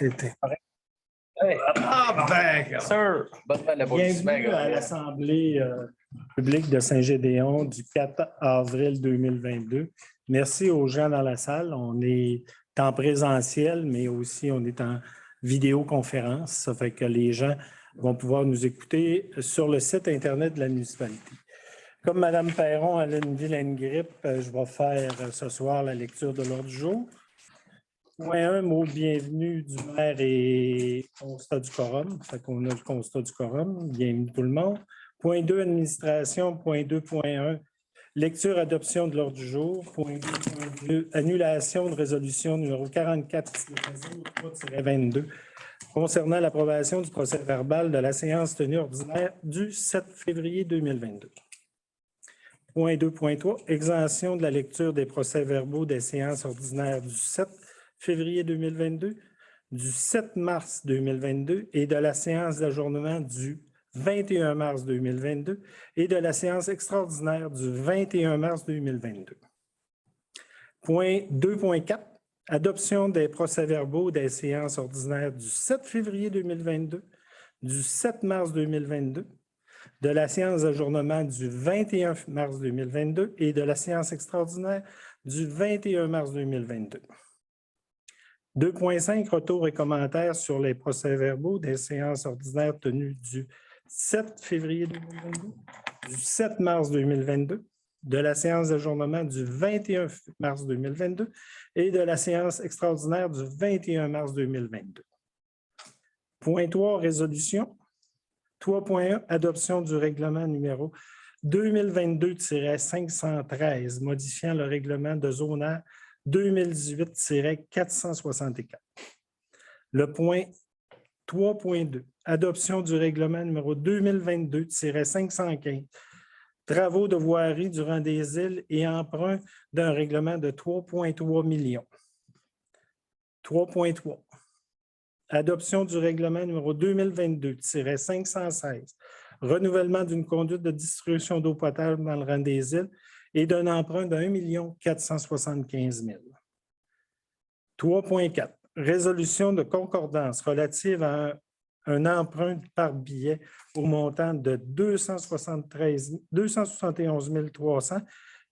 T'es correct. Hey, sir, Bienvenue à l'Assemblée publique de Saint-Gédéon du 4 avril 2022. Merci aux gens dans la salle. On est en présentiel, mais aussi on est en vidéoconférence. Ça fait que les gens vont pouvoir nous écouter sur le site Internet de la municipalité. Comme Mme Perron a une vilaine grippe, je vais faire ce soir la lecture de l'ordre du jour. Point 1, mot de bienvenue du maire et constat du quorum. Fait qu'on a le constat du quorum. Bienvenue tout le monde. Point 2, administration. Point 2.1, lecture, adoption de l'ordre du jour. Point 2.2, annulation de résolution numéro 44-03-22 concernant l'approbation du procès-verbal de la séance tenue ordinaire du 7 février 2022. Point 2.3, exemption de la lecture des procès-verbaux des séances ordinaires du 7 février 2022, du 7 mars 2022 et de la séance d'ajournement du 21 mars 2022 et de la séance extraordinaire du 21 mars 2022. Point 2.4, adoption des procès-verbaux des séances ordinaires du 7 février 2022, du 7 mars 2022, de la séance d'ajournement du 21 mars 2022 et de la séance extraordinaire du 21 mars 2022. 2.5, retour et commentaires sur les procès-verbaux des séances ordinaires tenues du 7 février 2022, du 7 mars 2022, de la séance d'ajournement du 21 mars 2022 et de la séance extraordinaire du 21 mars 2022. Point 3, résolution. 3.1, adoption du règlement numéro 2022-513, modifiant le règlement de zonage 2018-464. Le point 3.2, adoption du règlement numéro 2022-515, travaux de voirie durant des îles et emprunt d'un règlement de 3,3 millions. 3.3, adoption du règlement numéro 2022-516, renouvellement d'une conduite de distribution d'eau potable dans le rang des îles et d'un emprunt de 1 475 000. 3.4, résolution de concordance relative à un emprunt par billet au montant de 271 300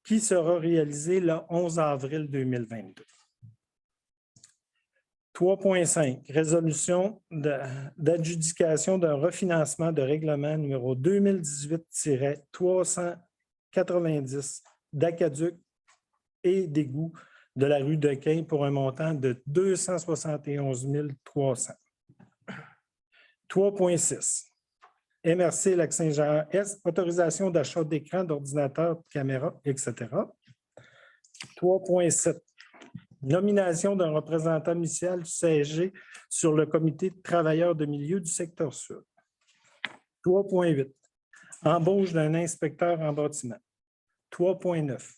qui sera réalisé le 11 avril 2022. 3.5, résolution d'adjudication d'un refinancement de règlement numéro 2018-390 d'Aqueduc et d'égouts de la rue de Quin pour un montant de 271 300. 3.6, MRC Lac-Saint-Jean-Est, autorisation d'achat d'écran, d'ordinateurs, de caméras, etc. 3.7, nomination d'un représentant municipal du CSG sur le comité de travailleurs de milieu du secteur sud. 3.8, embauche d'un inspecteur en bâtiment. 3.9,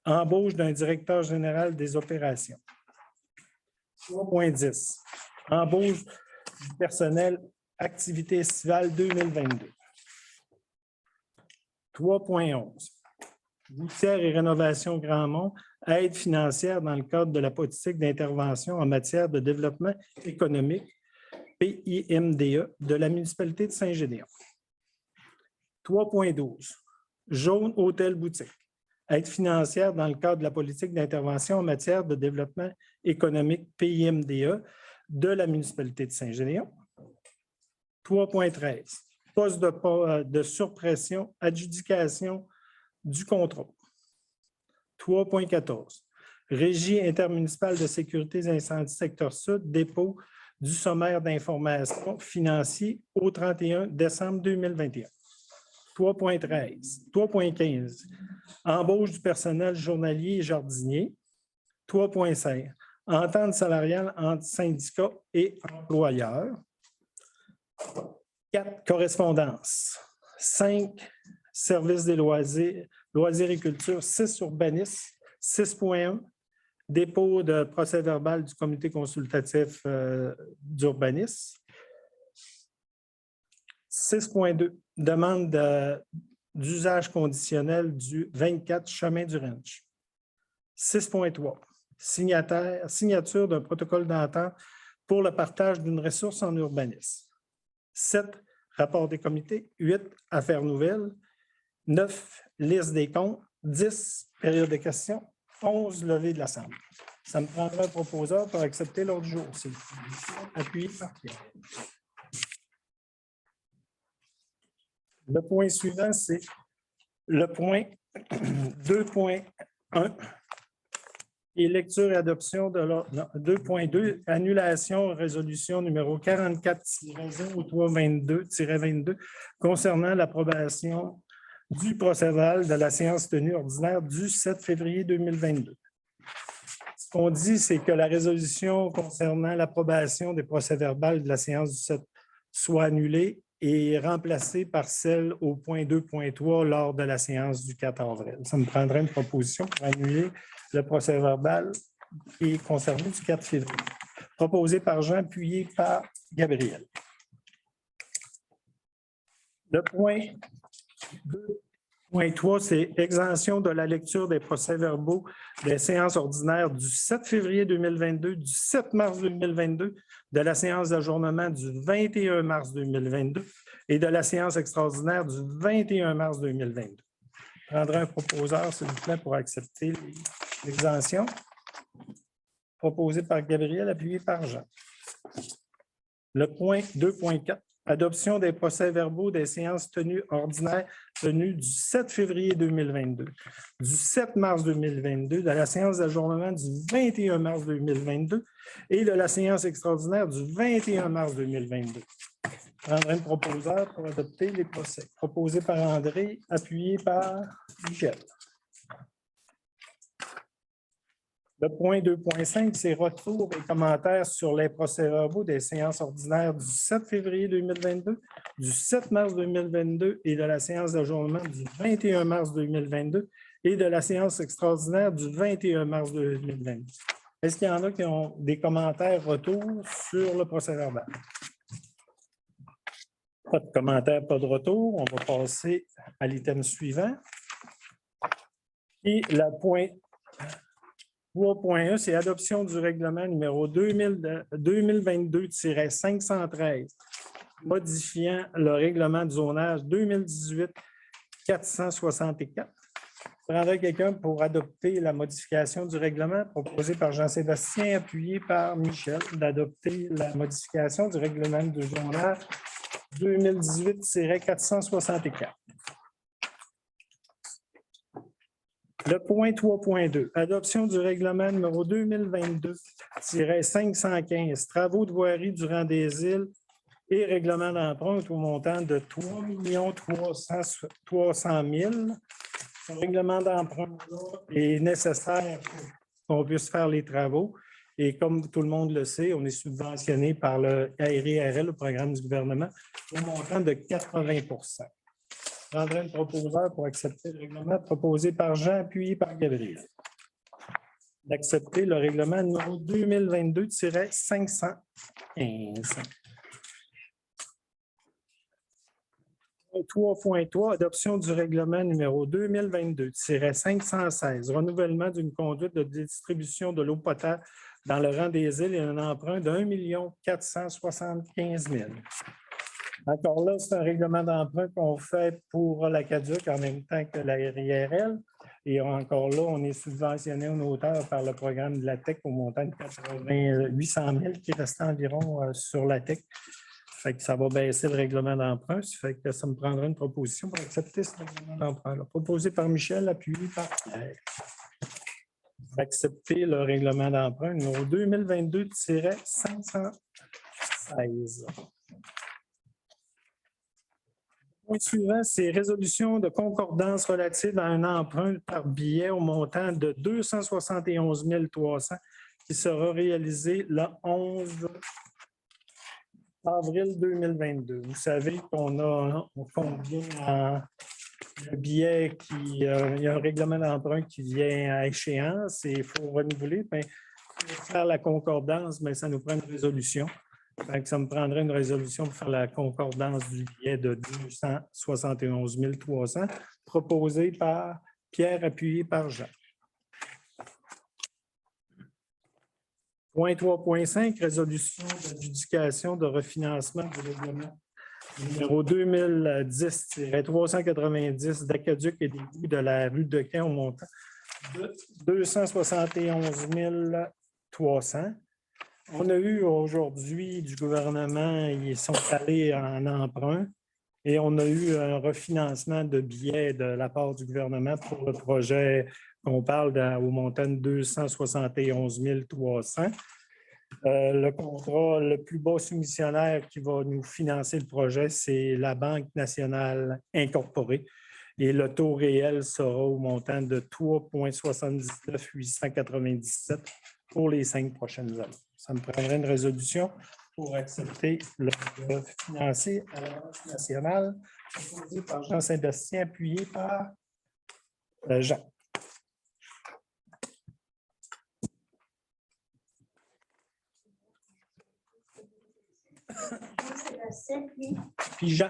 embauche d'un directeur général des opérations. 3.10, embauche du personnel activité estivale 2022. 3.11, routière et rénovation Grandmont, aide financière dans le cadre de la politique d'intervention en matière de développement économique, PIMDE, de la municipalité de Saint-Gédéon. 3.12, Jaune Hôtel Boutique, aide financière dans le cadre de la politique d'intervention en matière de développement économique, PIMDE, de la municipalité de Saint-Gédéon. 3.13, poste de surpression, adjudication du contrôle. 3.14, Régie intermunicipale de sécurité et incendies secteur sud, dépôt du sommaire d'information financier au 31 décembre 2021. 3.15, embauche du personnel journalier et jardinier. 3.5, entente salariale entre syndicats et employeurs. 4, correspondance. 5, service des loisirs et culture. 6, urbanisme. 6.1, dépôt de procès-verbal du comité consultatif d'urbanisme. 6.2, demande d'usage conditionnel du 24 chemin du Ranch. 6.3, signature d'un protocole d'entente pour le partage d'une ressource en urbanisme. 7, rapport des comités. 8, affaires nouvelles. 9, liste des comptes. 10, période de questions. 11, levée de l'Assemblée. Ça me prendra un proposeur pour accepter l'ordre du jour. C'est appuyé par Pierre. Le point suivant, c'est le point 2.1 et lecture et adoption de l'ordre 2.2, annulation résolution numéro 44-0322-22 concernant l'approbation du procès-verbal de la séance tenue ordinaire du 7 février 2022. Ce qu'on dit, c'est que la résolution concernant l'approbation des procès-verbaux de la séance du 7 soit annulée et remplacée par celle au point 2.3 lors de la séance du 4 avril. Ça me prendrait une proposition pour annuler le procès-verbal qui est concerné du 4 février. Proposé par Jean, appuyé par Gabriel. Le point 2.3, c'est exemption de la lecture des procès-verbaux des séances ordinaires du 7 février 2022, du 7 mars 2022, de la séance d'ajournement du 21 mars 2022 et de la séance extraordinaire du 21 mars 2022. Je prendrai un proposeur, s'il vous plaît, pour accepter l'exemption. Proposé par Gabriel, appuyé par Jean. Le point 2.4. Adoption des procès-verbaux des séances tenues ordinaires tenues du 7 février 2022, du 7 mars 2022, de la séance d'ajournement du 21 mars 2022 et de la séance extraordinaire du 21 mars 2022. Je prendrai un proposeur pour adopter les procès. Proposé par André, appuyé par Michel. Le point 2.5, c'est retour et commentaires sur les procès-verbaux des séances ordinaires du 7 février 2022, du 7 mars 2022 et de la séance d'ajournement du 21 mars 2022 et de la séance extraordinaire du 21 mars 2022. Est-ce qu'il y en a qui ont des commentaires retour sur le procès-verbal? Pas de commentaires, pas de retour. On va passer à l'item suivant. Et le point 3.1, c'est adoption du règlement numéro 2022-513, modifiant le règlement de zonage 2018-464. Je prendrai quelqu'un pour adopter la modification du règlement proposé par Jean-Sébastien, appuyé par Michel, d'adopter la modification du règlement de zonage 2018-464. Le point 3.2, adoption du règlement numéro 2022-515, travaux de voirie durant des îles et règlement d'emprunt au montant de 3 300 000. Ce règlement d'emprunt est nécessaire pour qu'on puisse faire les travaux. Et comme tout le monde le sait, on est subventionné par le RIRL, le programme du gouvernement, au montant de 80 %. Je prendrai un proposeur pour accepter le règlement proposé par Jean, appuyé par Gabriel. D'accepter le règlement numéro 2022-515. 3.3, adoption du règlement numéro 2022-516, renouvellement d'une conduite de distribution de l'eau potable dans le rang des îles et un emprunt de 1 475 000. Encore là, c'est un règlement d'emprunt qu'on fait pour la CADUC en même temps que la RIRL. Et encore là, on est subventionné en hauteur par le programme de la TEC au montant de 800 000 qui reste environ sur la TEC. Fait que ça va baisser le règlement d'emprunt. Ça fait que ça me prendra une proposition pour accepter ce règlement d'emprunt. Proposé par Michel, appuyé par Pierre. Accepter le règlement d'emprunt numéro 2022-516. Le point suivant, c'est résolution de concordance relative à un emprunt par billet au montant de 271 300 qui sera réalisé le 11 avril 2022. Vous savez qu'on vient le billet il y a un règlement d'emprunt qui vient à échéance et il faut renouveler. Pour faire la concordance, mais ça nous prend une résolution. Ça me prendrait une résolution pour faire la concordance du billet de 271 300 proposé par Pierre, appuyé par Jean. Point 3.5, résolution d'adjudication de refinancement du règlement numéro 2010-390 d'Aqueduc et des Boues de la rue de Quai au montant de 271 300. On a eu aujourd'hui du gouvernement, ils sont allés en emprunt et on a eu un refinancement de billets de la part du gouvernement pour le projet qu'on parle au montant de 271 300. Le contrat, le plus bas soumissionnaire qui va nous financer le projet, c'est la Banque nationale incorporée. Et le taux réel sera au montant de 3,79 897 pour les 5 prochaines années. Ça me prendrait une résolution pour accepter le financier à la Banque nationale, proposé par Jean Saint-Bastien, appuyé par Jean. Puis Jean.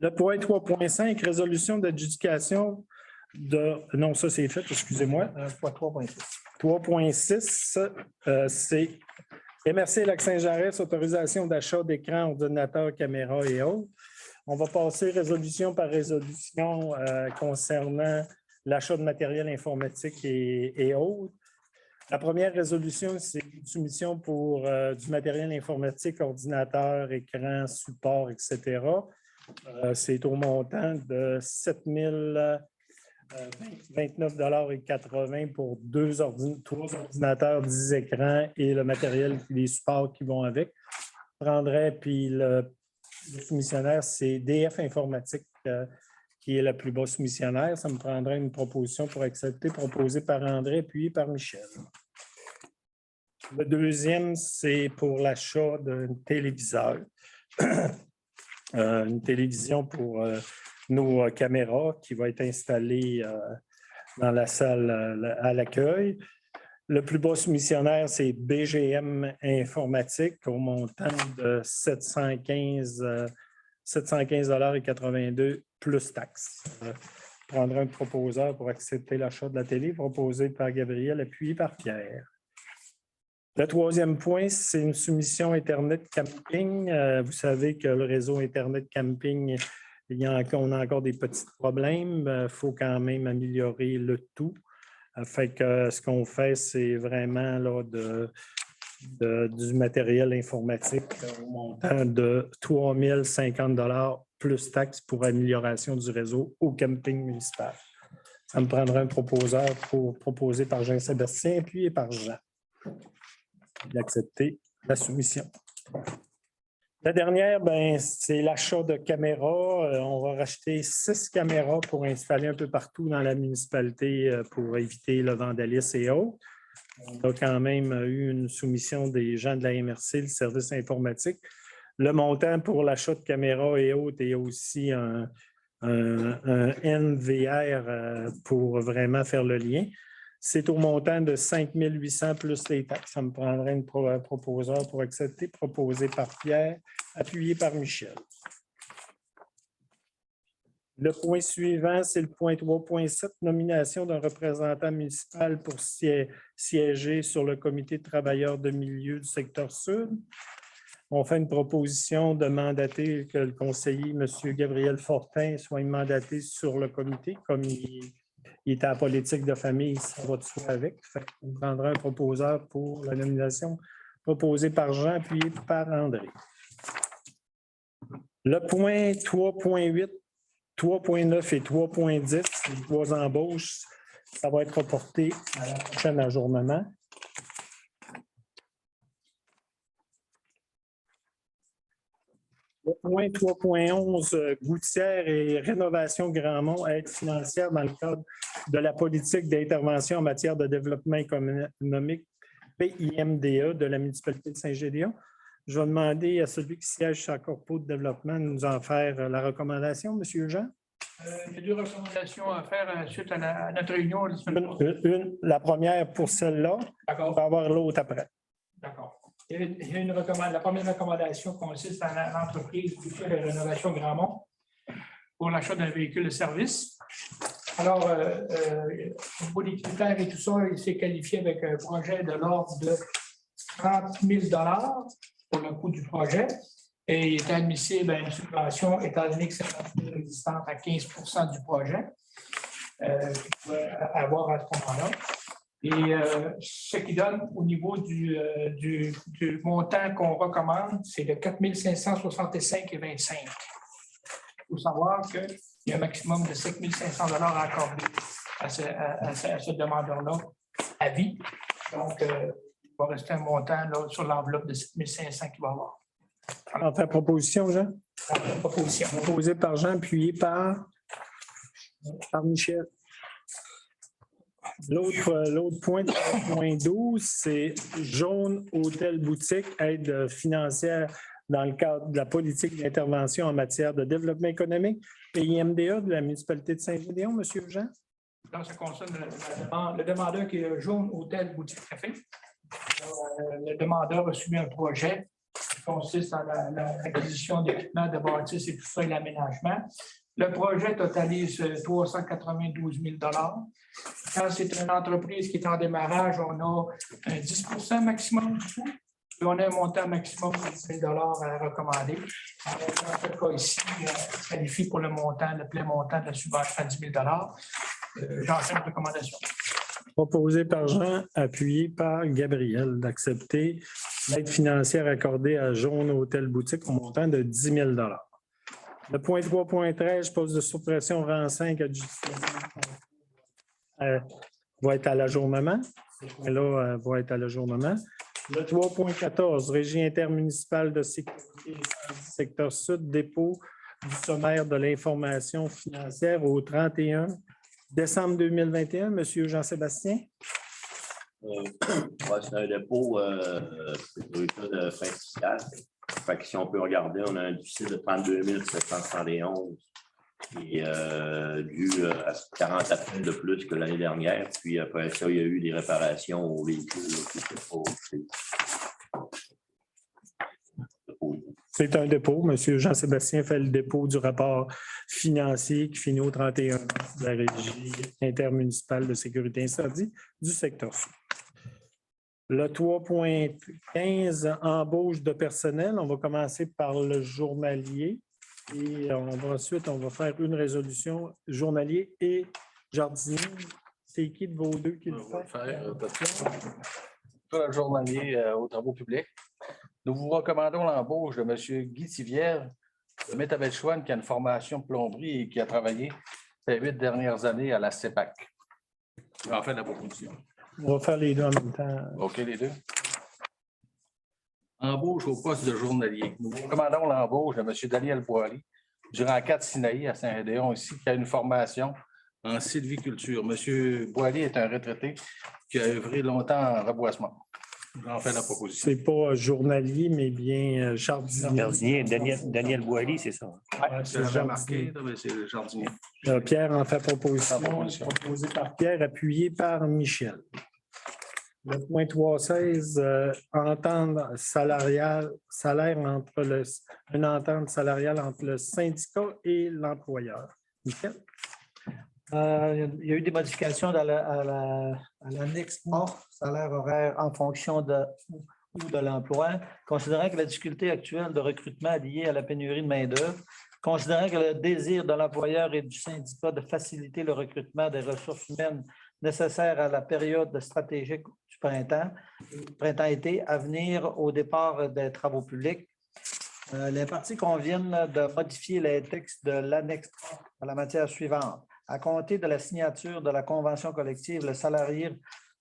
Le point 3.5, résolution d'adjudication de... Non, ça c'est fait, excusez-moi. 3.6, c'est MRC Lac-Saint-Jarès, autorisation d'achat d'écrans, ordinateurs, caméras et autres. On va passer résolution par résolution concernant l'achat de matériel informatique et autres. La première résolution, c'est une soumission pour du matériel informatique, ordinateur, écran, support, etc. C'est au montant de 7 029,80 pour 3 ordinateurs, 10 écrans et le matériel, les supports qui vont avec. Je prendrais, puis le soumissionnaire, c'est DF Informatique qui est le plus bas soumissionnaire. Ça me prendrait une proposition pour accepter, proposée par André, puis par Michel. Le deuxième, c'est pour l'achat d'un téléviseur. Une télévision pour nos caméras qui va être installée dans la salle à l'accueil. Le plus bas soumissionnaire, c'est BGM Informatique au montant de 715,82 plus taxes. Je prendrai un proposeur pour accepter l'achat de la télé, proposé par Gabriel, appuyé par Pierre. Le troisième point, c'est une soumission Internet Camping. Vous savez que le réseau Internet Camping, on a encore des petits problèmes. Il faut quand même améliorer le tout. Fait que ce qu'on fait, c'est vraiment là, du matériel informatique au montant de 3 050 $ plus taxes pour amélioration du réseau au camping municipal. Ça me prendra un proposeur proposé par Jean-Sébastien, puis par Jean. D'accepter la soumission. La dernière, c'est l'achat de caméras. On va racheter 6 caméras pour installer un peu partout dans la municipalité pour éviter le vandalisme et autres. On a quand même eu une soumission des gens de la MRC, le service informatique. Le montant pour l'achat de caméras et autres est aussi un NVR pour vraiment faire le lien. C'est au montant de 5 800 plus les taxes. Ça me prendrait un proposeur pour accepter, proposé par Pierre, appuyé par Michel. Le point suivant, c'est le point 3.7, nomination d'un représentant municipal pour siéger sur le comité de travailleurs de milieu du secteur sud. On fait une proposition de mandater que le conseiller, M. Gabriel Fortin, soit mandaté sur le comité, comme il est à la politique de famille, ça va de soi avec. On prendra un proposeur pour la nomination proposée par Jean, appuyé par André. Le point 3.8, 3.9 et 3.10, les 3 embauches, ça va être reporté à la prochaine ajournement. Le point 3.11, Gouttière et Rénovation Grandmont, aide financière dans le cadre de la politique d'intervention en matière de développement économique PIMDA de la municipalité de Saint-Gédéon. Je vais demander à celui qui siège sur la Corpo de développement de nous en faire la recommandation, M. Jean. Il y a 2 recommandations à faire suite à notre réunion. La première pour celle-là, on va avoir l'autre après. D'accord. La première recommandation consiste à l'entreprise Gouttière et Rénovation Grandmont pour l'achat d'un véhicule de service. Alors, au niveau des critères et tout ça, il s'est qualifié avec un projet de l'ordre de 30 000 pour le coût du projet. Et il est admissible à une subvention, étant donné que c'est une résistante à 15 du projet qu'il pourrait avoir à ce moment-là. Et ce qui donne au niveau du montant qu'on recommande, c'est de 4 565,25. Il faut savoir qu'il y a un maximum de 7 500 à accorder à ce demandeur-là à vie. Donc, il va rester un montant là, sur l'enveloppe de 7 500 qu'il va avoir. En fait, proposition, Jean? Proposition. Proposé par Jean, appuyé par Michel. L'autre point, 3.12, c'est Jaune Hôtel Boutique, aide financière dans le cadre de la politique d'intervention en matière de développement économique, PIMDA de la municipalité de Saint-Gédéon, M. Jean. Là, ça concerne le demandeur qui est Jaune Hôtel Boutique Café. Le demandeur a subi un projet qui consiste en l'acquisition d'équipements de bâtisse et tout ça et l'aménagement. Le projet totalise 392 000 $. Quand c'est une entreprise qui est en démarrage, on a un 10 maximum du coût. Et on a un montant maximum de 10 000 $ à recommander. En fait, cas ici, on qualifie pour le plein montant de la subvention à 10 000 $. J'en fais une recommandation. Proposé par Jean, appuyé par Gabriel, d'accepter l'aide financière accordée à Jaune Hôtel Boutique au montant de 10 000 $. Le point 3.13, poste de suppression rang 5 à va être à l'ajournement. Là, va être à l'ajournement. Le 3.14, Régie intermunicipale de sécurité secteur sud, dépôt du sommaire de l'information financière au 31 décembre 2021. Monsieur Jean-Sébastien. C'est un dépôt sécurité de fin fiscale. Fait que si on peut regarder, on a un déficit de 32 771 qui est dû à 44 000 de plus que l'année dernière. Puis après ça, il y a eu des réparations aux véhicules qui étaient pas. C'est un dépôt. Monsieur Jean-Sébastien fait le dépôt du rapport financier qui finit au 31 de la Régie intermunicipale de sécurité incendie du secteur sud. Le 3.15, embauche de personnel. On va commencer par le journalier et ensuite, on va faire une résolution journalier et jardinier. C'est qui de vos deux qui le fait? Pour le journalier aux travaux publics. Nous vous recommandons l'embauche de M. Guy Tivière de Métabetchouane, qui a une formation plomberie et qui a travaillé ces 8 dernières années à la CEPAC. En fait, la proposition. On va faire les deux en même temps. OK, les deux. Embauche au poste de journalier. Nous vous recommandons l'embauche de M. Daniel Boily du rang 4 Sinaï à Saint-Gédéon ici, qui a une formation en sylviculture. M. Boily est un retraité qui a œuvré longtemps en reboisement. J'en fais la proposition. C'est pas journalier, mais bien jardinier. Jardinier, Daniel Boily, c'est ça. Ouais, c'est remarqué, mais c'est le jardinier. Pierre en fait proposition. Proposition. Proposé par Pierre, appuyé par Michel. Le point 3.16, entente salariale, une entente salariale entre le syndicat et l'employeur. Michel? Il y a eu des modifications à l'annexe A, salaire horaire en fonction de l'emploi, considérant que la difficulté actuelle de recrutement liée à la pénurie de main-d'œuvre, considérant que le désir de l'employeur et du syndicat de faciliter le recrutement des ressources humaines nécessaires à la période stratégique du printemps-été, à venir au départ des travaux publics. Les parties conviennent de modifier les textes de l'annexe A à la matière suivante. À compter de la signature de la convention collective, le salarié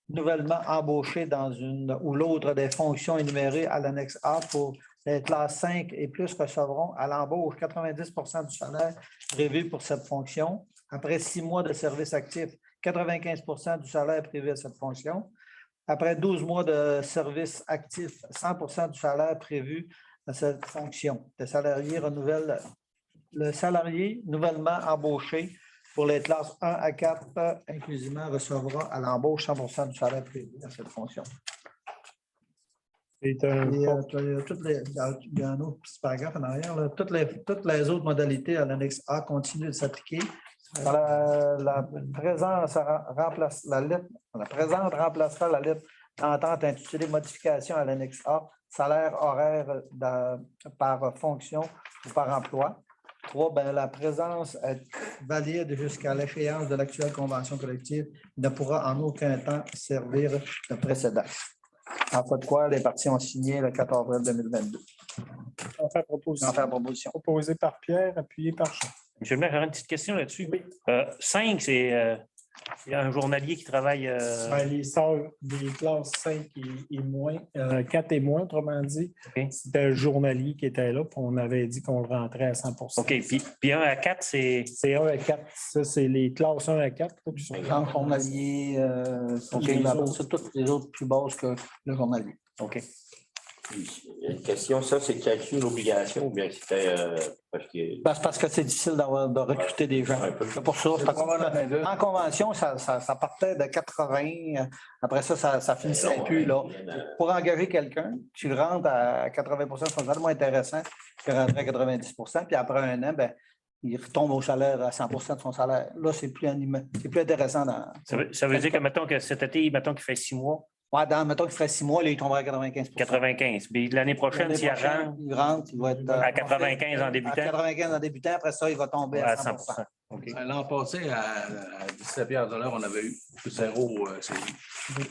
nouvellement embauché dans une ou l'autre des fonctions énumérées à l'annexe A pour les classes 5 et plus recevront à l'embauche 90 du salaire prévu pour cette fonction. Après 6 mois de service actif, 95 du salaire prévu à cette fonction. Après 12 mois de service actif, 100 du salaire prévu à cette fonction. Le salarié nouvellement embauché pour les classes 1 à 4, inclusivement, recevra à l'embauche 100 du salaire prévu à cette fonction. C'est un... Il y a un autre petit paragraphe en arrière. Là. Toutes les autres modalités à l'annexe A continuent de s'appliquer. La présente remplacera la lettre d'entente intitulée Modification à l'annexe A, salaire horaire par fonction ou par emploi. 3, la présence est valide jusqu'à l'échéance de l'actuelle convention collective. Il ne pourra en aucun temps servir de précédent. En fait de quoi, les parties ont signé le 4 avril 2022. On fait proposition. Proposé par Pierre, appuyé par Jean. Monsieur le maire, j'aurais une petite question là-dessus. 5, c'est un journalier qui travaille. Les sœurs des classes 5 et moins, 4 et moins, autrement dit. OK. C'était un journalier qui était là, puis on avait dit qu'on le rentrait à 100 OK. Puis 1 à 4, c'est. C'est 1 à 4. Ça, c'est les classes 1 à 4 là, qui sont Grand journalier, c'est toutes les autres plus basses que le journalier. OK. Une question, ça, c'est calculé l'obligation ou bien c'était parce que. C'est parce que c'est difficile de recruter des gens. C'est pour ça. En convention, ça partait de 80. Après ça, ça finissait plus. Là. Pour engager quelqu'un, tu le rentres à 80 de son salaire, moins intéressant que rentrer à 90 puis après un an, il retombe au salaire à 100 de son salaire. Là, c'est plus intéressant. Ça veut dire que, mettons que cet été, mettons qu'il fait 6 mois. Ouais, mettons qu'il ferait 6 mois, là, il tomberait à 95 95. Puis l'année prochaine, s'il rentre, il va être à 95 en débutant. À 95 en débutant, après ça, il va tomber à 100 OK. L'an passé, à 17 $ de l'heure, on avait eu 0. C'est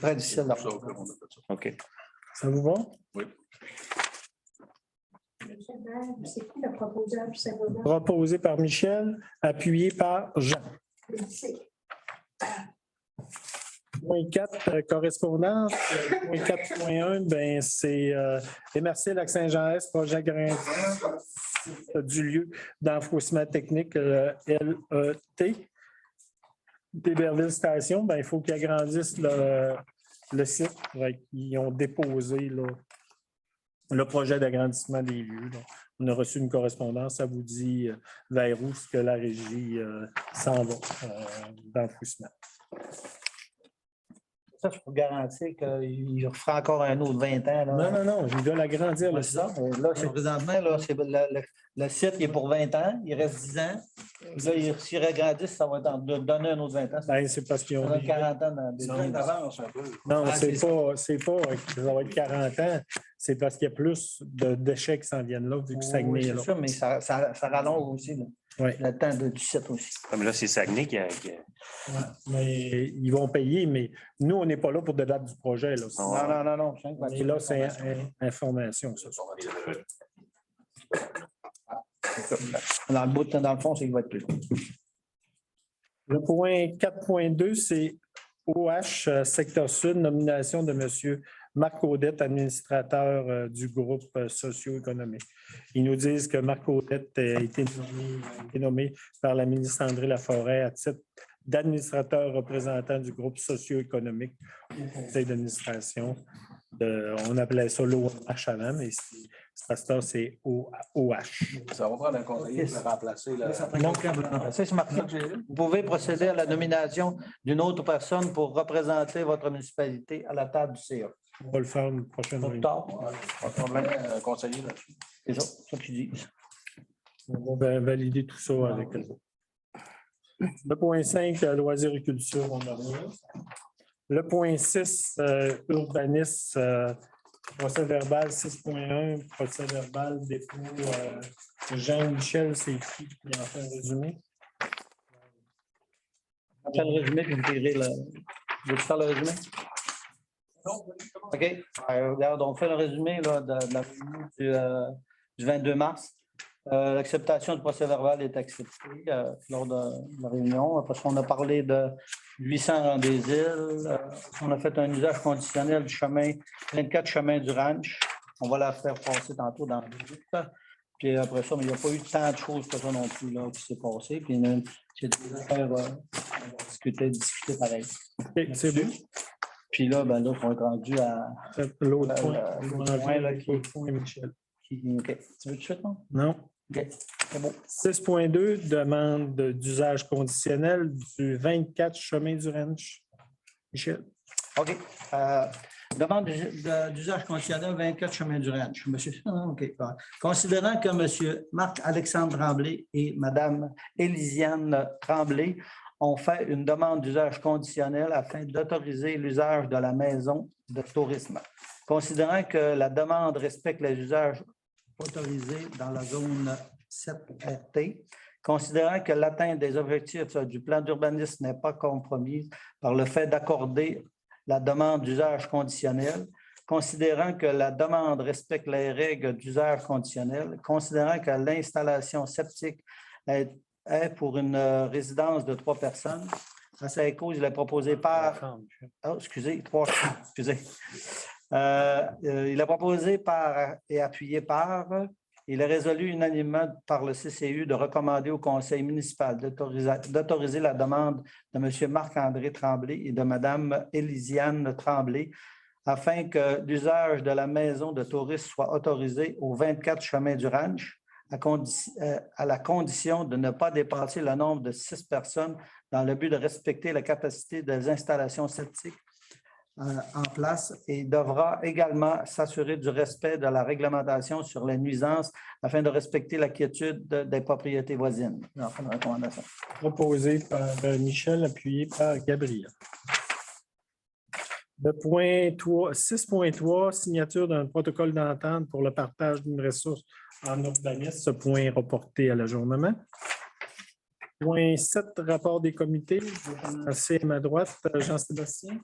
très difficile pour ça d'avoir. qu'on a fait ça. OK. Ça vous va? Oui. C'est qui le proposeur du Saint-Gobain? Proposé par Michel, appuyé par Jean. Point 4, correspondance. Point 4.1, c'est MRC Lac-Saint-Jean-Est, projet agrandissement du lieu d'enfouissement technique, LET. d'Héberville Station, il faut qu'ils agrandissent le site. Ils ont déposé là, le projet d'agrandissement des lieux. Donc, on a reçu une correspondance, ça vous dit vers où ce que la régie s'en va d'enfouissement. Ça, je peux vous garantir qu'il refera encore un autre 20 ans. Là. Non, ils veulent agrandir le site. Là, présentement, là, le site il est pour 20 ans, il reste 10 ans. Là, s'il agrandissent, ça va donner un autre 20 ans. C'est parce qu'ils ont. Ça donne 40 ans dans des d'avance un peu. Non, c'est pas que ça va être 40 ans, c'est parce qu'il y a plus de déchets qui s'en viennent là, vu que Saguenay est là. C'est sûr, mais ça rallonge aussi. Là. Oui. Le temps du site aussi. Comme là, c'est Saguenay qui a. Mais ils vont payer, mais nous, on n'est pas là pour de date du projet. Là. Non. Et là, c'est information, ça. Dans le fond, c'est qu'il va être plus. Le point 4.2, c'est OH, secteur sud, nomination de M. Marc Audette, administrateur du groupe socio-économique. Ils nous disent que Marc Audette a été nommé par la ministre André Laforêt à titre d'administrateur représentant du groupe socio-économique au conseil d'administration. On appelait ça l'OH avant, mais c'est OH. Ça va prendre un conseiller pour le remplacer. Là. Vous pouvez procéder à la nomination d'une autre personne pour représenter votre municipalité à la table du CA. On va le faire une prochaine Pas réunion. tard. Pas de problème, un conseiller là-dessus. C'est ça qu'ils disent. On va valider tout ça avec eux. Le point 5, loisirs et culture, on a rien. Le point 6, urbanisme, procès verbal 6.1, procès verbal dépôt. Jean-Michel, c'est qui en fait un résumé? On fait le résumé puis vous direz le. Veux-tu faire le résumé? OK. Regarde, on fait le résumé là, de la réunion du 22 mars. L'acceptation du procès verbal est acceptée lors de la réunion. Après ça, on a parlé de 800 dans des îles. On a fait un usage conditionnel du chemin, 24 chemin du ranch. On va la faire passer tantôt dans le groupe. Puis après ça, mais il n'y a pas eu tant de choses que ça non plus là, qui s'est passé. Puis c'est des affaires discuter pareil. Okay, c'est bon. Puis là, là, on est rendu à L'autre point, là, Michel. OK. Tu veux tout de suite, non? Non. OK. C'est bon. 6.2, demande d'usage conditionnel du 24 chemin du ranch. Michel. OK. Demande d'usage conditionnel 24 chemin du Ranch. Monsieur, OK. Considérant que Monsieur Marc-Alexandre Tremblay et Madame Élisiane Tremblay ont fait une demande d'usage conditionnel afin d'autoriser l'usage de la maison de tourisme. Considérant que la demande respecte les usages autorisés dans la zone 7RT, considérant que l'atteinte des objectifs du plan d'urbanisme n'est pas compromise par le fait d'accorder la demande d'usage conditionnel, considérant que la demande respecte les règles d'usage conditionnel, considérant que l'installation septique est pour une résidence de 3 personnes. À sa cause, il est proposé par... Oh, excusez, 3. Excusez. Il est proposé par et appuyé par... Il est résolu unanimement par le CCU de recommander au conseil municipal d'autoriser la demande de M. Marc-André Tremblay et de Mme Élisiane Tremblay afin que l'usage de la maison de tourisme soit autorisé au 24 chemin du Ranch à la condition de ne pas dépasser le nombre de 6 personnes dans le but de respecter la capacité des installations septiques en place et devra également s'assurer du respect de la réglementation sur les nuisances afin de respecter la quiétude des propriétés voisines. Proposé par Michel, appuyé par Gabriel. Le point 6.3, signature d'un protocole d'entente pour le partage d'une ressource en urbanisme. Ce point est reporté à l'ajournement. Point 7, rapport des comités. Je vais commencer à ma droite, Jean-Sébastien.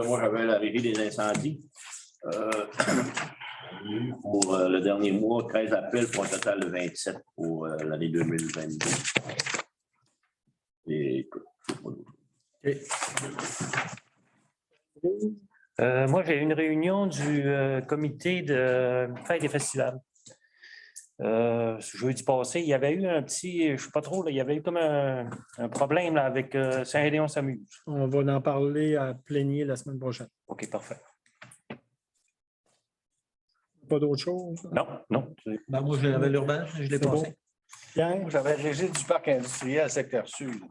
Moi, j'avais la régie des incendies. Pour le dernier mois, 13 appels pour un total de 27 pour l'année 2022. Et... Moi, j'ai eu une réunion du comité de fête et festivals. Jeudi passé, il y avait eu un petit, je ne sais pas trop, là, il y avait eu comme un problème là, avec Saint-Léon s'amuse. On va en parler à plénier la semaine prochaine. OK, parfait. Pas d'autre chose? Non, non. Ben, moi, j'avais l'urbain, je l'ai C'est bon. passé. Pierre? J'avais régie du parc industriel secteur sud.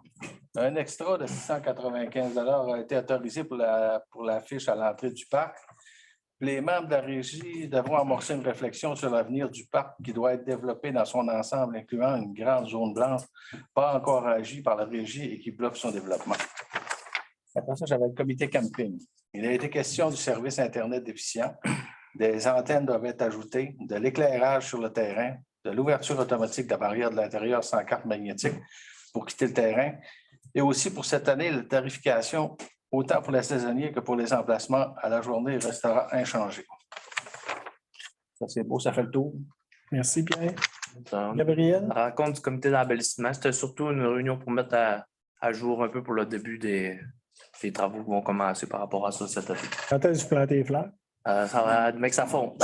Un extra de 695 a été autorisé pour la fiche à l'entrée du parc. Les membres de la régie devront amorcer une réflexion sur l'avenir du parc qui doit être développé dans son ensemble, incluant une grande zone blanche pas encore agie par la régie et qui bloque son développement. Après ça, j'avais le comité camping. Il a été question du service Internet déficient. Des antennes doivent être ajoutées, de l'éclairage sur le terrain, de l'ouverture automatique de la barrière de l'intérieur sans carte magnétique pour quitter le terrain. Et aussi pour cette année, la tarification, autant pour les saisonniers que pour les emplacements à la journée, restera inchangée. Ça, c'est beau, ça fait le tour. Merci, Pierre. La Gabriel? rencontre du comité d'embellissement, c'était surtout une réunion pour mettre à jour un peu pour le début des travaux qui vont commencer par rapport à ça cette année. Quand est-ce que tu plantes tes fleurs? Ça va admettre que ça fonde.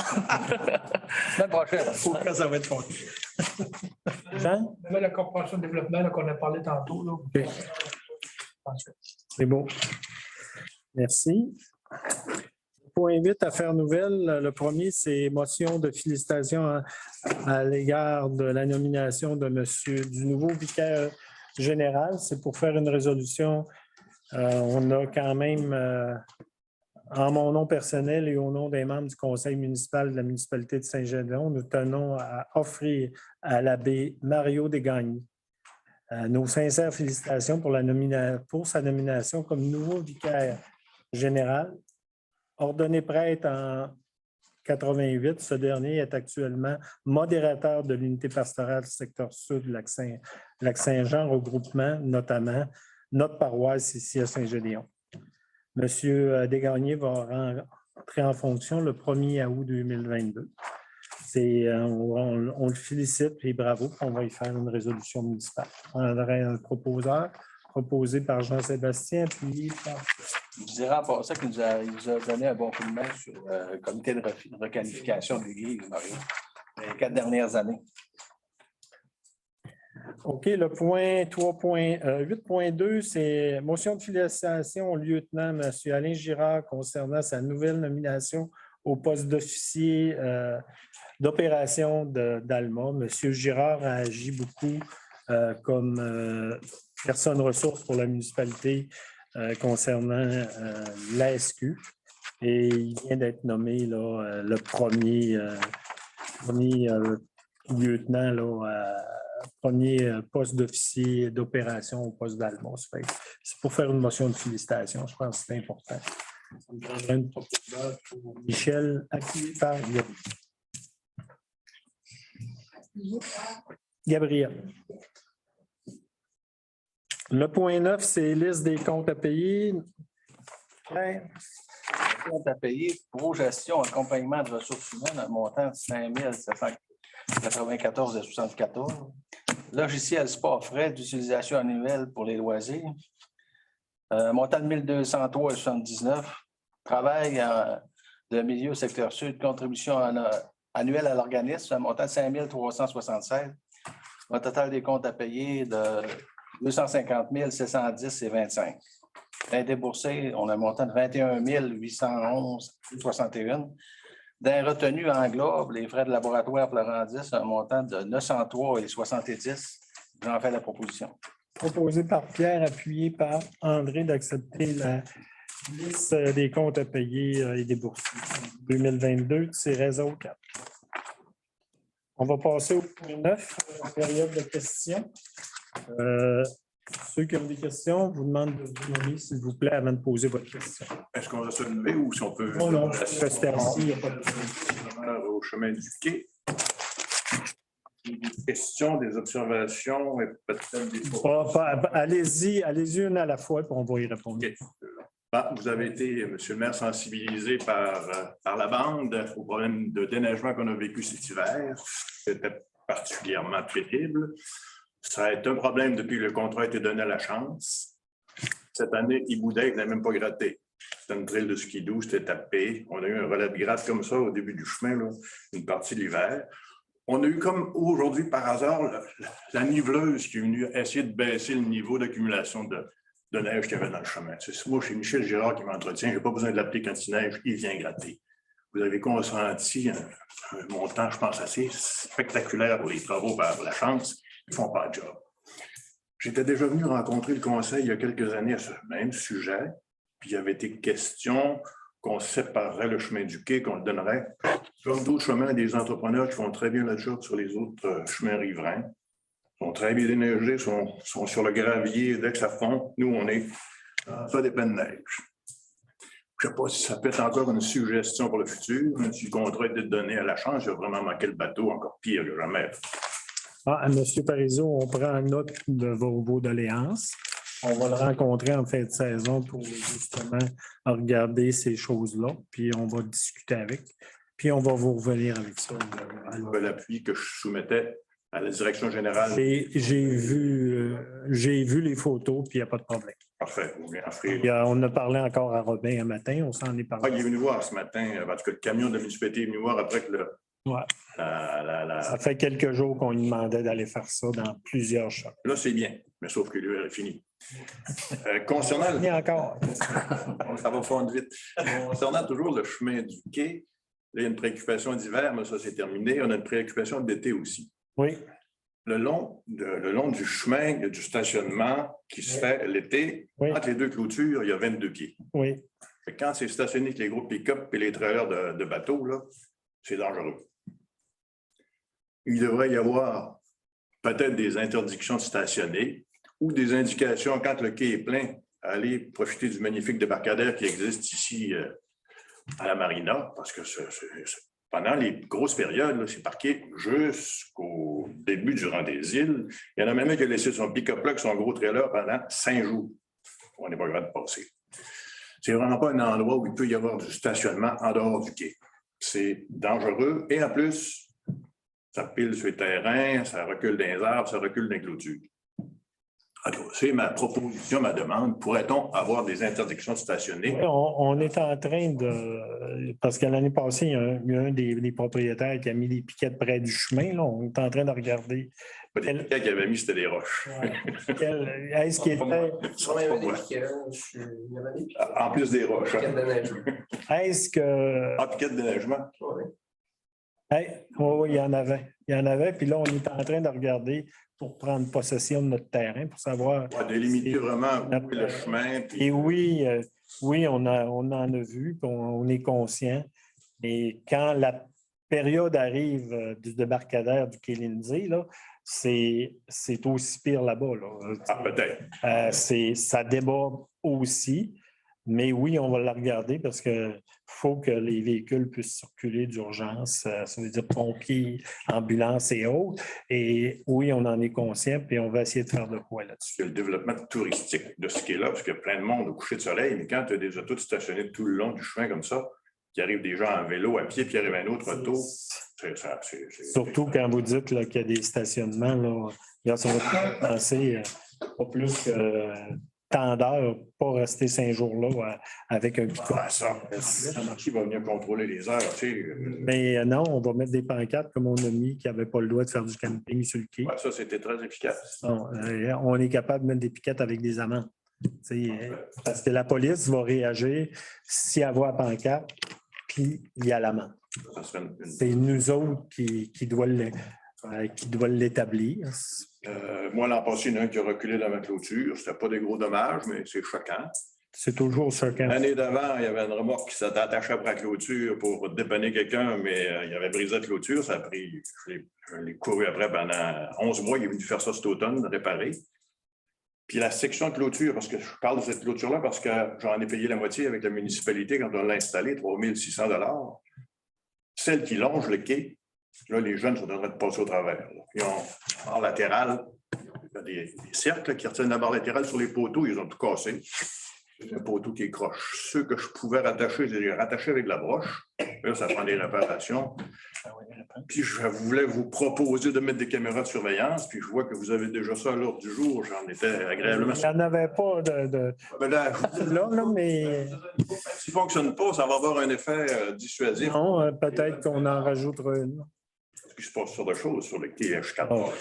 Semaine prochaine. Quand ça va être fort. Jean? La corporation de développement là, qu'on a parlé tantôt. Là. OK. C'est beau. Merci. Point 8, affaires nouvelles. Le premier, c'est motion de félicitations à l'égard de la nomination de du nouveau vicaire général. C'est pour faire une résolution. On a quand même, en mon nom personnel et au nom des membres du conseil municipal de la municipalité de Saint-Gédéon, nous tenons à offrir à l'abbé Mario Desgagnés nos sincères félicitations pour sa nomination comme nouveau vicaire général. Ordonné prêtre en 88, ce dernier est actuellement modérateur de l'unité pastorale secteur sud Lac-Saint-Jean, regroupement notamment notre paroisse ici à Saint-Gédéon. Monsieur Desgagnés va entrer en fonction le 1er août 2022. On le félicite et bravo. On va y faire une résolution municipale. On aurait un proposeur proposé par Jean-Sébastien, puis par... Je dirais en passant qu'il nous a donné un bon coup de main sur le comité de requalification de l'Église, Mario, les 4 dernières années. OK, le point 8.2, c'est motion de félicitation au lieutenant M. Alain Girard concernant sa nouvelle nomination au poste d'officier d'opération d'Alma. M. Girard a agi beaucoup comme personne ressource pour la municipalité concernant l'ASQ. Et il vient d'être nommé là, le premier lieutenant, là, premier poste d'officier d'opération au poste d'Almos. C'est pour faire une motion de félicitations. Je pense que c'est important. Ça me prendrait une proposition pour Michel, appuyé par Gabriel. Le point 9, c'est liste des comptes à payer. Ouais. Compte à payer, pro-gestion, accompagnement de ressources humaines, un montant de 5 794,74. Logiciel sport frais d'utilisation annuelle pour les loisirs. Montant de 1 203,79. Travail de milieu secteur sud, contribution annuelle à l'organisme, un montant de 5 376. Un total des comptes à payer de 250 710,25. Indéboursé, on a un montant de 21 811,61. D'un retenu englobe les frais de laboratoire Florendis, un montant de 903,70. J'en fais la proposition. Proposé par Pierre, appuyé par André d'accepter la liste des comptes à payer et déboursés 2022-04. On va passer au point 9, période de questions. Ceux qui ont des questions, vous demande de vous nommer, s'il vous plaît, avant de poser votre question. Est-ce qu'on va se lever ou si on peut... Non, non, rester assis, il n'y a pas de au chemin du quai. Des questions, des observations et peut-être des... Allez-y une à la fois, puis on va y répondre. Okay. Vous avez été, Monsieur le maire, sensibilisé par la bande au problème de déneigement qu'on a vécu cet hiver. C'était particulièrement pénible. Ça a été un problème depuis que le contrat a été donné à la chance. Cette année, Iboudec n'a même pas gratté. C'était une drille de skidoo, c'était tapé. On a eu un relais de gratte comme ça au début du chemin, là, une partie de l'hiver. On a eu comme aujourd'hui, par hasard, la niveleuse qui est venue essayer de baisser le niveau d'accumulation de neige qu'il y avait dans le chemin. C'est moi, chez Michel Girard qui m'entretient. Je n'ai pas besoin de l'appeler quand il neige, il vient gratter. Vous avez consenti un montant, je pense, assez spectaculaire pour les travaux par la chance. Ils ne font pas de job. J'étais déjà venu rencontrer le conseil il y a quelques années à ce même sujet, puis il y avait été question qu'on séparerait le chemin du quai, qu'on le donnerait comme d'autres chemins à des entrepreneurs qui font très bien le job sur les autres chemins riverains. Ils sont très bien déneigés, sont sur le gravier dès que ça fond. Nous, on est ça dépend de neige. Je ne sais pas si ça peut être encore une suggestion pour le futur, même si le contrat était donné à la chance, il a vraiment manqué le bateau, encore pire que jamais. M. Parizeau, on prend note de vos doléances. On va le rencontrer en fin de saison pour justement regarder ces choses-là, puis on va discuter avec, puis on va vous revenir avec ça. L'appui que je soumettais à la direction générale. J'ai vu les photos, puis il n'y a pas de problème. Parfait. On a parlé encore à Robin un matin, on s'en est parlé. Il est venu voir ce matin, parce que le camion de la municipalité est venu voir après que le... Ouais. Ça fait quelques jours qu'on lui demandait d'aller faire ça dans plusieurs shops. Là, c'est bien, mais sauf que l'hiver est fini. Concernant... Il y a encore. Ça va fondre vite. Concernant toujours le chemin du quai, là, il y a une préoccupation d'hiver, mais ça, c'est terminé. On a une préoccupation d'été aussi. Oui. Le long du chemin, il y a du stationnement qui se fait l'été. Oui. Entre les deux clôtures, il y a 22 pieds. Oui. Quand c'est stationné avec les gros pick-up et les trailers de bateaux, là, c'est dangereux. Il devrait y avoir peut-être des interdictions de stationner ou des indications quand le quai est plein, à aller profiter du magnifique débarcadère qui existe ici à la marina, parce que pendant les grosses périodes, c'est parqué jusqu'au début du rang des îles. Il y en a même un qui a laissé son pick-up là avec son gros trailer pendant 5 jours. On n'est pas capable de passer. C'est vraiment pas un endroit où il peut y avoir du stationnement en dehors du quai. C'est dangereux et en plus, ça pile sur les terrains, ça recule dans les arbres, ça recule dans les clôtures. C'est ma proposition, ma demande. Pourrait-on avoir des interdictions de stationner? Oui, on est en train de... Parce que l'année passée, il y a un des propriétaires qui a mis des piquettes près du chemin. Là. On est en train de regarder... Pas des piquettes qu'il avait mis, c'était des roches. Est-ce qu'il était... En plus des roches. Est-ce que... En piquettes de déneigement? Oui, il y en avait. Il y en avait, puis là, on est en train de regarder pour prendre possession de notre terrain, pour savoir... Délimiter vraiment où est le chemin. Et oui, Oui, on en a vu, puis on est conscient. Et quand la période arrive du débarcadère du Quai Lindsay, là, c'est aussi pire là-bas. Là. Ah, peut-être. Ça déborde aussi. Mais oui, on va la regarder parce qu'il faut que les véhicules puissent circuler d'urgence. Ça veut dire pompiers, ambulances et autres. Et oui, on en est conscient, puis on va essayer de faire de quoi là-dessus. C'est le développement touristique de ce qui est là, parce qu'il y a plein de monde au coucher de soleil, mais quand tu as des autos stationnés tout le long du chemin comme ça, qu'il arrive des gens en vélo, à pied, puis il arrive un autre auto, Surtout quand vous dites là, qu'il y a des stationnements, là, regarde, ça va penser pas plus que tant d'heures, pas rester 5 jours là avec un pick-up. Qui va venir contrôler les heures, tu sais. Mais non, on va mettre des pancartes comme on a mis qui n'avaient pas le droit de faire du camping sur le quai. Ouais, ça, c'était très efficace. Non, on est capable de mettre des piquettes avec des amendes. Parce que la police va réagir si elle voit la pancarte, puis il y a l'amende. C'est nous autres qui doit l'établir. Moi, l'an passé, il y en a un qui a reculé dans ma clôture. C'était pas des gros dommages, mais c'est choquant. C'est toujours choquant. L'année d'avant, il y avait une remorque qui s'était attachée après la clôture pour dépanner quelqu'un, mais il avait brisé la clôture. Ça a pris, je l'ai couru après pendant 11 mois. Il est venu faire ça cet automne, réparer. Puis la section de clôture, parce que je parle de cette clôture-là parce que j'en ai payé la moitié avec la municipalité quand on l'a installée, 3 600 $. Celle qui longe le quai, là, les jeunes sont en train de passer au travers. Ils ont barre latérale, il y a des cercles qui retiennent la barre latérale sur les poteaux, ils ont tout cassé. C'est un poteau qui est croche. Ceux que je pouvais rattacher, je les ai rattachés avec la broche. Là, ça prend des réparations. Puis je voulais vous proposer de mettre des caméras de surveillance, puis je vois que vous avez déjà ça à l'ordre du jour. J'en étais agréablement. Il n'y en avait pas de... Là, mais... S'il ne fonctionne pas, ça va avoir un effet dissuasif. Non, peut-être qu'on en rajoutera une. Il se passe sur des choses sur le quai H4.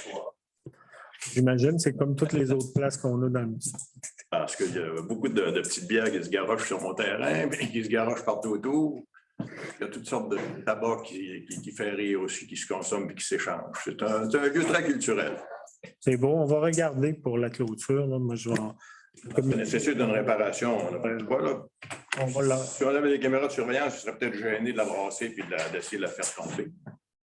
J'imagine, c'est comme toutes les autres places qu'on a dans le... Parce qu'il y a beaucoup de petites bières qui se garochent sur mon terrain, mais qui se garochent partout autour. Il y a toutes sortes de tabac qui fait rire aussi, qui se consomment et qui s'échangent. C'est un lieu très culturel. C'est bon, on va regarder pour la clôture. Là. Moi, je vais... Ça nécessite d'une réparation. On n'a pas le droit, là. Si on avait des caméras de surveillance, je serais peut-être gêné de la brasser et d'essayer de la faire tomber.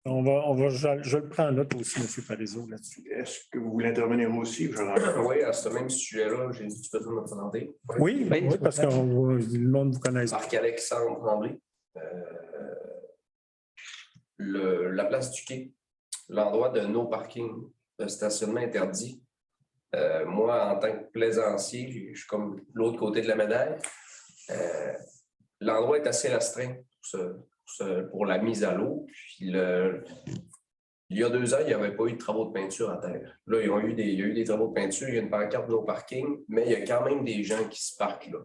Je le prends en note aussi, M. Parizeau, là-dessus. Est-ce que vous voulez intervenir aussi? Oui, à ce même sujet-là, j'ai dit que tu peux me présenter. Oui, parce que le monde vous connaît. Marc-Alexandre Tremblay. La place du quai, l'endroit de no parking, de stationnement interdit. Moi, en tant que plaisancier, je suis comme l'autre côté de la médaille. L'endroit est assez restreint pour la mise à l'eau. Puis il y a 2 ans, il n'y avait pas eu de travaux de peinture à terre. Là, il y a eu des travaux de peinture, il y a une pancarte no parking, mais il y a quand même des gens qui se parquent là.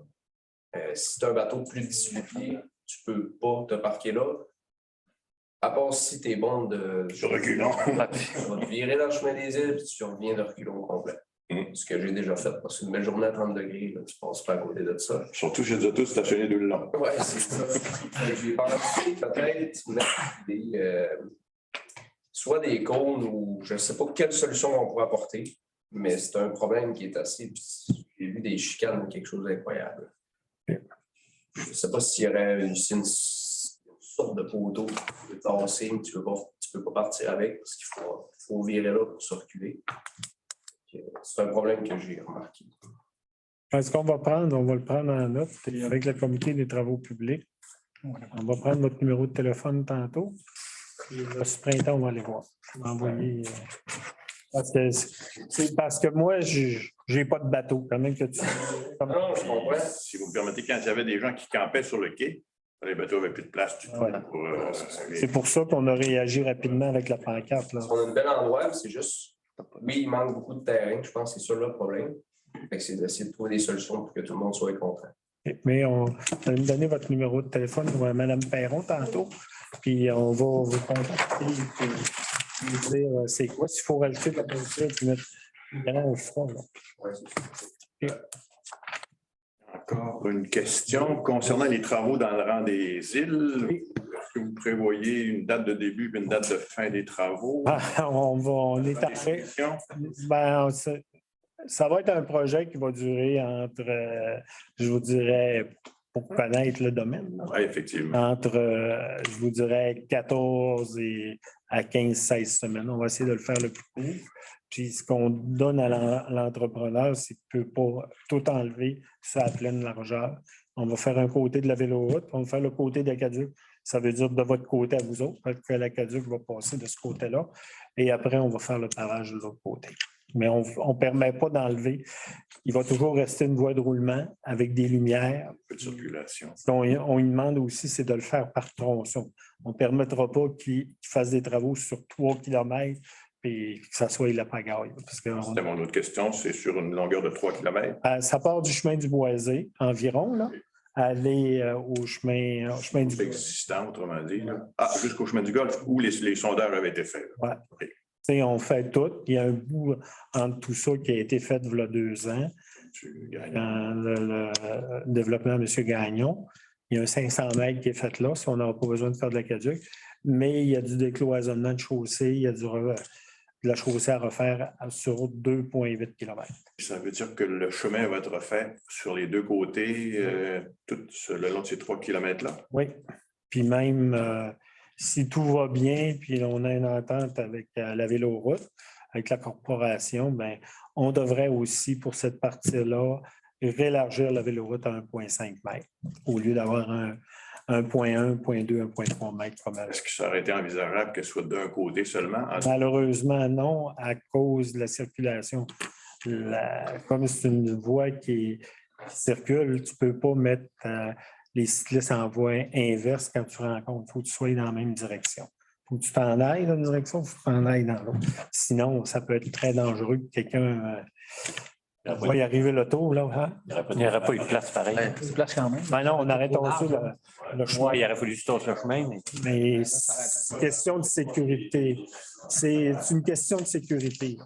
Si tu as un bateau de plus de 18 pieds, tu ne peux pas te parquer là. À part si tu es bon de. Sur reculons. Tu vas te virer dans le chemin des îles puis tu reviens de reculons complet. Ce que j'ai déjà fait. Parce qu'une belle journée à 30 degrés, là, tu ne passes pas à côté de ça. Surtout chez les autos stationnés tout le long. Oui, c'est ça. J'ai pensé peut-être mettre soit des cônes ou je ne sais pas quelle solution on pourrait apporter, mais c'est un problème qui est assez. J'ai vu des chicanes, quelque chose d'incroyable. Je ne sais pas s'il y aurait une sorte de poteau que tu peux tasser, mais tu ne peux pas partir avec parce qu'il faut virer là pour se reculer. C'est un problème que j'ai remarqué. Ce qu'on va prendre, on va le prendre en note et avec le comité des travaux publics. On va prendre votre numéro de téléphone tantôt. Et ce printemps, on va aller voir. Je vais envoyer. Parce que moi, je n'ai pas de bateau. Quand même que tu... Non, je comprends. Si vous me permettez, quand il y avait des gens qui campaient sur le quai, les bateaux n'avaient plus de place du tout. C'est pour ça qu'on a réagi rapidement avec la pancarte. Là. On a un bel endroit, c'est juste. Oui, il manque beaucoup de terrain. Je pense que c'est ça le problème. C'est d'essayer de trouver des solutions pour que tout le monde soit content. Mais on va me donner votre numéro de téléphone à Mme Perron tantôt. Puis on va vous contacter pour vous dire c'est quoi. S'il faut rajouter de la peinture, puis mettre évidemment au froid. Oui, c'est ça. Encore une question concernant les travaux dans le rang des îles. Est-ce que vous prévoyez une date de début et une date de fin des travaux? On est après. Ça va être un projet qui va durer entre, je vous dirais, pour connaître le domaine, là, Oui, effectivement. entre, je vous dirais, 14 à 15-16 semaines. On va essayer de le faire le plus court. Puis ce qu'on donne à l'entrepreneur, c'est qu'il ne peut pas tout enlever sur la pleine largeur. On va faire un côté de la véloroute, on va faire le côté de l'Aqueduc. Ça veut dire de votre côté à vous autres, parce que l'Aqueduc va passer de ce côté-là. Et après, on va faire le pavage de l'autre côté. Mais on ne permet pas d'enlever. Il va toujours rester une voie de roulement avec des lumières. Un peu de circulation. Ce qu'on lui demande aussi, c'est de le faire par tronçon. On ne permettra pas qu'il fasse des travaux sur 3 km et que ça soit la pagaille. Parce que C'était mon autre question. C'est sur une longueur de 3 km. ça part du chemin du Boisé environ, là, aller au chemin du Golfe. Existant, autrement dit. Là. Jusqu'au chemin du Golfe, où les sondeurs avaient été faits. Ouais. Okay. On fait tout. Il y a un bout entre tout ça qui a été fait il y a 2 ans. Dans le développement de M. Gagnon. Il y a un 500 mètres qui est fait là, si on n'aura pas besoin de faire de l'aqueduc. Mais il y a du décloisonnement de chaussée, il y a de la chaussée à refaire sur 2,8 km. Ça veut dire que le chemin va être refait sur les 2 côtés, tout le long de ces 3 km-là? Oui. Puis même si tout va bien, puis on a une entente avec la Véloroute, avec la corporation, bien, on devrait aussi, pour cette partie-là, réélargir la véloroute à 1,5 mètre au lieu d'avoir 1,1, 1,2, 1,3 mètres comme elle. Est-ce que ça aurait été envisageable que ce soit d'un côté seulement? Malheureusement, non, à cause de la circulation. Comme c'est une voie qui circule, tu ne peux pas mettre les cyclistes en voie inverse quand tu rencontres. Il faut que tu sois dans la même direction. Il faut que tu t'en ailles dans une direction, il faut que tu t'en ailles dans l'autre. Sinon, ça peut être très dangereux que quelqu'un va y arriver le tour. Là, hein? Il n'y aurait pas eu de place pareil. C'est place quand même. Ben non, on arrête aussi le chemin. Ouais, il aurait fallu se tasser le chemin, Mais c'est une question de sécurité. C'est une question de sécurité.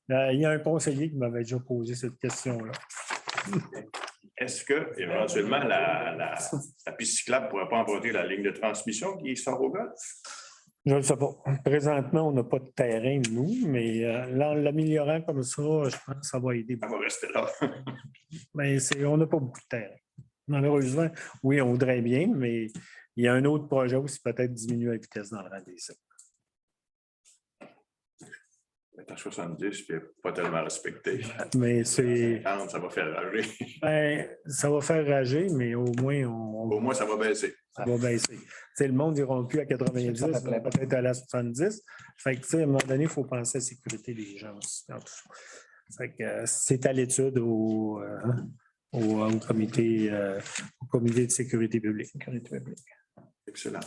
Il y a un conseiller qui m'avait déjà posé cette question-là. Est-ce que, éventuellement, la piste cyclable ne pourrait pas emprunter la ligne de transmission qui sort au golf? Je ne sais pas. Présentement, on n'a pas de terrain, nous, mais en l'améliorant comme ça, je pense que ça va aider. Ça va rester là. Mais on n'a pas beaucoup de terrain. Malheureusement, oui, on voudrait bien, mais il y a un autre projet aussi, peut-être diminuer la vitesse dans le rang des cycles. À 70, puis pas tellement respecté. Mais c'est. Ça va faire rager. Ben, ça va faire rager, mais au moins, Au moins, ça va baisser. Ça va baisser. T'sais, le monde n'ira plus à 90, ça va peut-être aller à 70. Fait que, à un moment donné, il faut penser à la sécurité des gens aussi. Dans tout ça. Fait que c'est à l'étude au comité de sécurité publique. Excellent.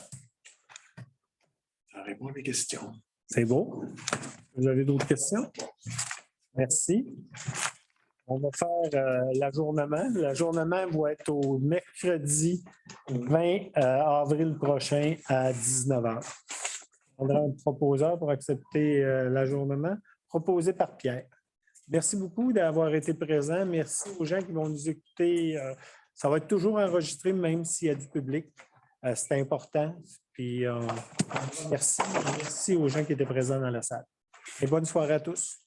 Ça répond à mes questions. C'est beau. Vous avez d'autres questions? Merci. On va faire l'ajournement. L'ajournement va être au mercredi 20 avril prochain à 19h. On aura un proposeur pour accepter l'ajournement proposé par Pierre. Merci beaucoup d'avoir été présent. Merci aux gens qui vont nous écouter. Ça va être toujours enregistré, même s'il y a du public. C'est important. Puis, merci aux gens qui étaient présents dans la salle. Et bonne soirée à tous.